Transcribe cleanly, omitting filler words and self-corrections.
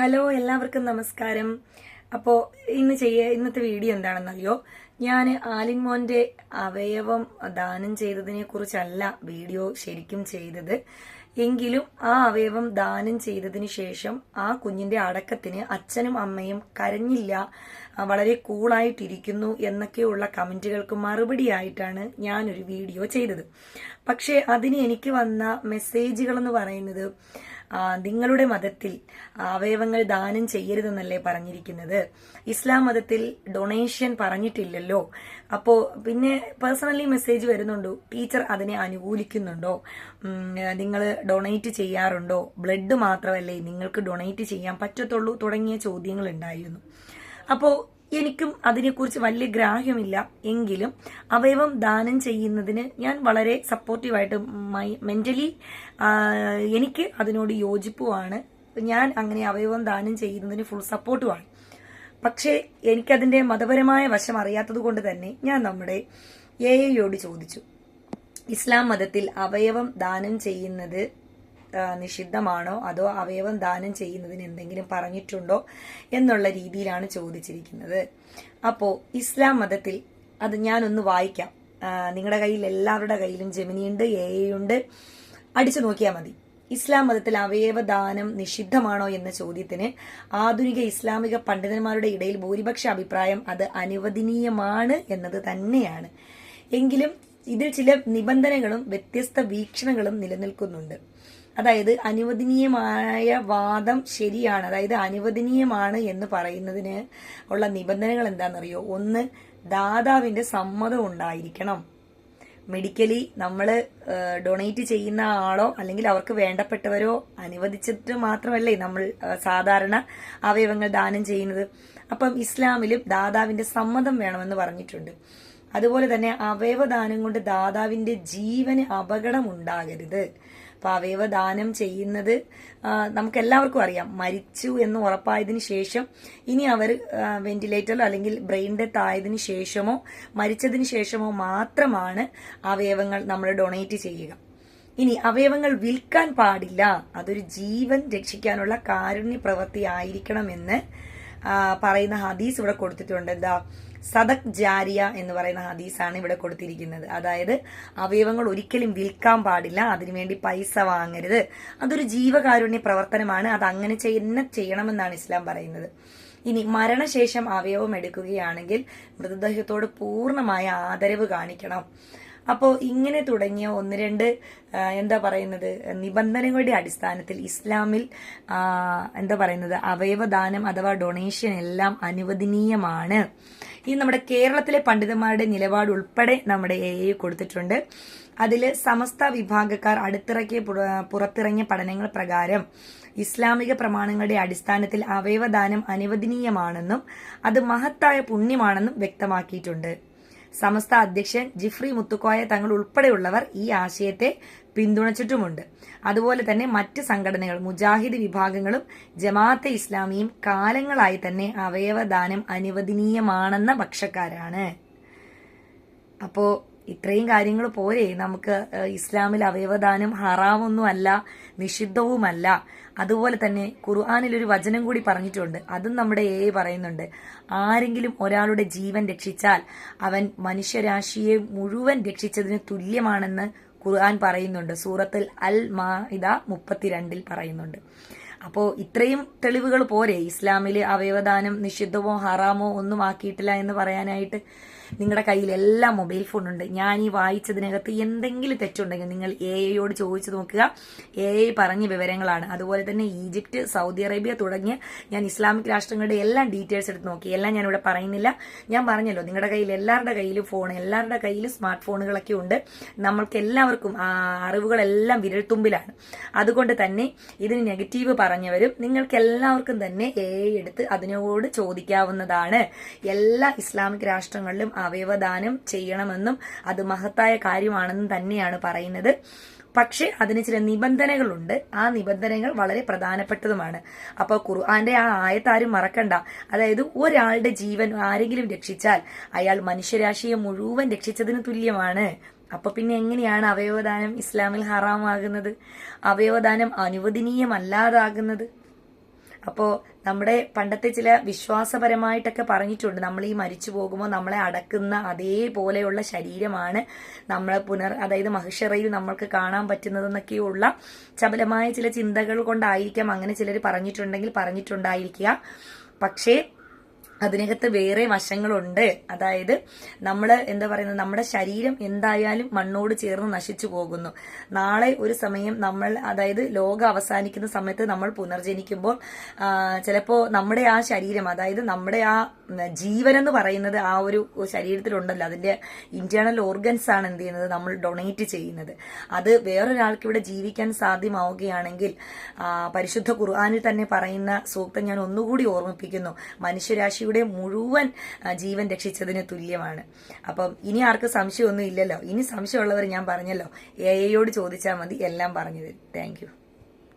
Hello, എല്ലാവർക്കും നമസ്കാരം. അപ്പോൾ ഇന്നത്തെ വീഡിയോ എന്താണെന്നറിയോ? ഞാൻ ആലിൻ മോന്റെ അവയവം ദാനം ചെയ്തതിനെ കുറിച്ചല്ല വീഡിയോ ശരിക്കും ചെയ്തത്. എങ്കിലും ആ അവയവം ദാനം ചെയ്തതിന് ശേഷം ആ കുഞ്ഞിന്റെ അടക്കത്തിന് അച്ഛനും അമ്മയും കരഞ്ഞില്ല, വളരെ കൂളായിട്ടിരിക്കുന്നു എന്നൊക്കെയുള്ള കമന്റുകൾക്ക് മറുപടിയായിട്ടാണ് ഞാനൊരു വീഡിയോ ചെയ്തത്. പക്ഷേ അതിന് എനിക്ക് വന്ന മെസ്സേജുകൾ എന്ന് പറയുന്നത്, നിങ്ങളുടെ മതത്തിൽ അവയവങ്ങൾ ദാനം ചെയ്യരുതെന്നല്ലേ പറഞ്ഞിരിക്കുന്നത്? ഇസ്ലാം മതത്തിൽ ഡൊണേഷൻ പറഞ്ഞിട്ടില്ലല്ലോ. അപ്പോ പിന്നെ പേഴ്സണലി മെസ്സേജ് വരുന്നുണ്ടോ, ടീച്ചർ അതിനെ അനുകൂലിക്കുന്നുണ്ടോ, നിങ്ങൾ ഡൊണേറ്റ് ചെയ്യാറുണ്ടോ, ബ്ലഡ് മാത്രമല്ലേ നിങ്ങൾക്ക് ഡൊണേറ്റ് ചെയ്യാൻ പറ്റത്തുള്ളൂ തുടങ്ങിയ ചോദ്യങ്ങൾ ഉണ്ടായിരുന്നു. അപ്പോ എനിക്കും അതിനെക്കുറിച്ച് വലിയ ഗ്രാഹ്യമില്ല. എങ്കിലും അവയവം ദാനം ചെയ്യുന്നതിന് ഞാൻ വളരെ സപ്പോർട്ടീവായിട്ട് മെന്റലി എനിക്ക് അതിനോട് യോജിപ്പുമാണ്. ഞാൻ അങ്ങനെ അവയവം ദാനം ചെയ്യുന്നതിന് ഫുൾ സപ്പോർട്ടുമാണ്. പക്ഷേ എനിക്കതിന്റെ മതപരമായ വശം അറിയാത്തത് കൊണ്ട് തന്നെ ഞാൻ നമ്മുടെ എയോട് ചോദിച്ചു, ഇസ്ലാം മതത്തിൽ അവയവം ദാനം ചെയ്യുന്നത് നിഷിദ്ധമാണോ, അതോ അവയവം ദാനം ചെയ്യുന്നതിന് എന്തെങ്കിലും പറഞ്ഞിട്ടുണ്ടോ എന്നുള്ള രീതിയിലാണ് ചോദിച്ചിരിക്കുന്നത്. അപ്പോ ഇസ്ലാം മതത്തിൽ അത് ഞാനൊന്ന് വായിക്കാം. നിങ്ങളുടെ കയ്യിൽ എല്ലാവരുടെ കയ്യിലും ജെമിനിയുണ്ട്, എയുണ്ട്, അടിച്ചു നോക്കിയാൽ മതി. ഇസ്ലാം മതത്തിൽ അവയവദാനം നിഷിദ്ധമാണോ എന്ന ചോദ്യത്തിന് ആധുനിക ഇസ്ലാമിക പണ്ഡിതന്മാരുടെ ഇടയിൽ ഭൂരിപക്ഷ അഭിപ്രായം അത് അനുവദനീയമാണ് എന്നത് തന്നെയാണ്. എങ്കിലും ഇതിൽ ചില നിബന്ധനകളും വ്യത്യസ്ത വീക്ഷണങ്ങളും നിലനിൽക്കുന്നുണ്ട്. അതായത് അനുവദനീയമായ വാദം ശരിയാണ്. അതായത് അനുവദനീയമാണ് എന്ന് പറയുന്നതിന് ഉള്ള നിബന്ധനകൾ എന്താണെന്നറിയോ? ഒന്ന്, ദാതാവിന്റെ സമ്മതം ഉണ്ടായിരിക്കണം. മെഡിക്കലി നമ്മൾ ഡൊണേറ്റ് ചെയ്യുന്ന ആളോ അല്ലെങ്കിൽ അവർക്ക് വേണ്ടപ്പെട്ടവരോ അനുവദിച്ചിട്ട് മാത്രമല്ലേ നമ്മൾ സാധാരണ അവയവങ്ങൾ ദാനം ചെയ്യുന്നത്. അപ്പം ഇസ്ലാമിലും ദാതാവിന്റെ സമ്മതം വേണമെന്ന് പറഞ്ഞിട്ടുണ്ട്. അതുപോലെ തന്നെ അവയവദാനം കൊണ്ട് ദാതാവിന്റെ ജീവന് അപകടം ഉണ്ടാകരുത്. അപ്പൊ അവയവദാനം ചെയ്യുന്നത് നമുക്ക് എല്ലാവർക്കും അറിയാം, മരിച്ചു എന്ന് ഉറപ്പായതിനു ശേഷം ഇനി അവർ വെന്റിലേറ്ററിലോ അല്ലെങ്കിൽ ബ്രെയിൻ ഡെത്ത് ആയതിനു ശേഷമോ മരിച്ചതിന് ശേഷമോ മാത്രമാണ് അവയവങ്ങൾ നമ്മൾ ഡൊണേറ്റ് ചെയ്യുക. ഇനി അവയവങ്ങൾ വിൽക്കാൻ പാടില്ല, അതൊരു ജീവൻ രക്ഷിക്കാനുള്ള കാരുണ്യ പ്രവൃത്തി ആയിരിക്കണമെന്ന് പറയുന്ന ഹദീസ് ഇവിടെ കൊടുത്തിട്ടുണ്ട്. എന്താ? സദക് ജാരിയ എന്ന് പറയുന്ന ഹദീസാണ് ഇവിടെ കൊടുത്തിരിക്കുന്നത്. അതായത് അവയവങ്ങൾ ഒരിക്കലും വിൽക്കാൻ പാടില്ല, അതിനുവേണ്ടി പൈസ വാങ്ങരുത്, അതൊരു ജീവകാരുണ്യ പ്രവർത്തനമാണ്, അത് അങ്ങനെ ചെയ്യണമെന്നാണ് ഇസ്ലാം പറയുന്നത്. ഇനി മരണശേഷം അവയവം എടുക്കുകയാണെങ്കിൽ മൃതദേഹത്തോട് പൂർണ്ണമായ ആദരവ് കാണിക്കണം. അപ്പോൾ ഇങ്ങനെ തുടങ്ങിയ ഒന്ന് രണ്ട് നിബന്ധനകളുടെ അടിസ്ഥാനത്തിൽ ഇസ്ലാമിൽ അവയവദാനം അഥവാ ഡൊണേഷൻ എല്ലാം അനുവദനീയമാണ്. ഈ നമ്മുടെ കേരളത്തിലെ പണ്ഡിതന്മാരുടെ നിലപാട് ഉൾപ്പെടെ നമ്മുടെ എ കൊടുത്തിട്ടുണ്ട്. അതിൽ സമസ്ത വിഭാഗക്കാർ പുറത്തിറങ്ങിയ പഠനങ്ങൾ പ്രകാരം ഇസ്ലാമിക പ്രമാണങ്ങളുടെ അടിസ്ഥാനത്തിൽ അവയവദാനം അനുവദനീയമാണെന്നും അത് മഹത്തായ പുണ്യമാണെന്നും വ്യക്തമാക്കിയിട്ടുണ്ട്. സമസ്ത അധ്യക്ഷൻ ജിഫ്രി മുത്തുക്കോയ തങ്ങൾ ഉൾപ്പെടെയുള്ളവർ ഈ ആശയത്തെ പിന്തുണച്ചിട്ടുമുണ്ട്. അതുപോലെ തന്നെ മറ്റ് സംഘടനകൾ, മുജാഹിദ് വിഭാഗങ്ങളും ജമാഅത്തെ ഇസ്ലാമിയും കാലങ്ങളായി തന്നെ അവയവദാനം അനുവദനീയമാണെന്ന പക്ഷക്കാരാണ്. അപ്പോ ഇത്രയും കാര്യങ്ങൾ പോരെ നമുക്ക്? ഇസ്ലാമിൽ അവയവദാനം ഹറാമൊന്നുമല്ല, നിഷിദ്ധവുമല്ല. അതുപോലെ തന്നെ ഖുർആനിൽ ഒരു വചനം കൂടി പറഞ്ഞിട്ടുണ്ട്, അതും നമ്മുടെ പറയുന്നുണ്ട്. ആരെങ്കിലും ഒരാളുടെ ജീവൻ രക്ഷിച്ചാൽ അവൻ മനുഷ്യരാശിയെ മുഴുവൻ രക്ഷിച്ചതിന് തുല്യമാണെന്ന് ഖുർആൻ പറയുന്നുണ്ട്. സൂറത്തുൽ അൽ മാഇദ 32 പറയുന്നുണ്ട്. അപ്പോ ഇത്രയും തെളിവുകൾ പോരെ ഇസ്ലാമില് അവയവദാനം നിഷിദ്ധമോ ഹറാമോ ഒന്നും ആക്കിയിട്ടില്ല എന്ന് പറയാനായിട്ട്? നിങ്ങളുടെ കയ്യിൽ എല്ലാ മൊബൈൽ ഫോൺ ഉണ്ട്. ഞാൻ ഈ വായിച്ചതിനകത്ത് എന്തെങ്കിലും തെറ്റുണ്ടെങ്കിൽ നിങ്ങൾ എയോട് ചോദിച്ചു നോക്കുക. പറഞ്ഞ വിവരങ്ങളാണ്. അതുപോലെ തന്നെ ഈജിപ്റ്റ്, സൗദി അറേബ്യ തുടങ്ങിയ ഞാൻ ഇസ്ലാമിക് രാഷ്ട്രങ്ങളുടെ എല്ലാം ഡീറ്റെയിൽസ് എടുത്ത് നോക്കി. എല്ലാം ഞാനിവിടെ പറയുന്നില്ല. ഞാൻ പറഞ്ഞല്ലോ, നിങ്ങളുടെ കയ്യിൽ എല്ലാവരുടെ കയ്യിലും ഫോൺ, എല്ലാവരുടെ കയ്യിലും സ്മാർട്ട് ഫോണുകളൊക്കെ ഉണ്ട്. നമ്മൾക്ക് എല്ലാവർക്കും അറിവുകളെല്ലാം വിരൽത്തുമ്പിലാണ്. അതുകൊണ്ട് തന്നെ ഇതിന് നെഗറ്റീവ് പറഞ്ഞവരും നിങ്ങൾക്ക് എല്ലാവർക്കും തന്നെ എടുത്ത് അതിനോട് ചോദിക്കാവുന്നതാണ്. എല്ലാ ഇസ്ലാമിക് രാഷ്ട്രങ്ങളിലും അവയവദാനം ചെയ്യണമെന്നും അത് മഹത്തായ കാര്യമാണെന്നും തന്നെയാണ് പറയുന്നത്. പക്ഷെ അതിന് ചില നിബന്ധനകളുണ്ട്. ആ നിബന്ധനകൾ വളരെ പ്രധാനപ്പെട്ടതുമാണ്. അപ്പൊ ഖുർആന്റെ ആ ആയത്താരും മറക്കണ്ട. അതായത് ഒരാളുടെ ജീവൻ ആരെങ്കിലും രക്ഷിച്ചാൽ അയാൾ മനുഷ്യരാശിയെ മുഴുവൻ രക്ഷിച്ചതിന് തുല്യമാണ്. അപ്പൊ പിന്നെ എങ്ങനെയാണ് അവയവദാനം ഇസ്ലാമിൽ ഹറാമാകുന്നത്, അവയവദാനം അനുവദനീയമല്ലാതാകുന്നത്? അപ്പോൾ നമ്മുടെ പണ്ടത്തെ ചില വിശ്വാസപരമായിട്ടൊക്കെ പറഞ്ഞിട്ടുണ്ട്, നമ്മൾ ഈ മരിച്ചു പോകുമ്പോൾ നമ്മളെ അടക്കുന്ന അതേപോലെയുള്ള ശരീരമാണ് നമ്മളെ അതായത് മഹിഷറയിൽ നമ്മൾക്ക് കാണാൻ പറ്റുന്നതെന്നൊക്കെയുള്ള ചപലമായ ചില ചിന്തകൾ കൊണ്ടായിരിക്കാം അങ്ങനെ ചിലർ പറഞ്ഞിട്ടുണ്ടായിരിക്കുക. പക്ഷേ അതിനകത്ത് വേറെ വശങ്ങളുണ്ട്. അതായത് നമ്മൾ എന്താ പറയുന്നത്, നമ്മുടെ ശരീരം എന്തായാലും മണ്ണോട് ചേർന്ന് നശിച്ചു പോകുന്നു. നാളെ ഒരു സമയം നമ്മൾ, അതായത് ലോകം അവസാനിക്കുന്ന സമയത്ത് നമ്മൾ പുനർജനിക്കുമ്പോൾ ചിലപ്പോൾ നമ്മുടെ ആ ശരീരം, അതായത് നമ്മുടെ ആ ജീവൻ എന്ന് പറയുന്നത് ആ ഒരു ശരീരത്തിലുണ്ടല്ലോ, അതിന്റെ ഇന്റേണൽ ഓർഗൻസ് ആണ് എന്ത് ചെയ്യുന്നത്, നമ്മൾ ഡൊണേറ്റ് ചെയ്യുന്നത്. അത് വേറൊരാൾക്ക് ഇവിടെ ജീവിക്കാൻ സാധ്യമാവുകയാണെങ്കിൽ പരിശുദ്ധ ഖുർആനിൽ തന്നെ പറയുന്ന സൂക്തം ഞാൻ ഒന്നുകൂടി ഓർമ്മിപ്പിക്കുന്നു, മനുഷ്യരാശി മുഴുവൻ ജീവൻ രക്ഷിച്ചതിന് തുല്യമാണ്. അപ്പം ഇനി ആർക്കും സംശയമൊന്നും ഇല്ലല്ലോ. ഇനി സംശയമുള്ളവർ ഞാൻ പറഞ്ഞല്ലോ, എഐയോട് ചോദിച്ചാൽ മതി, എല്ലാം പറഞ്ഞു തരും. Thank you.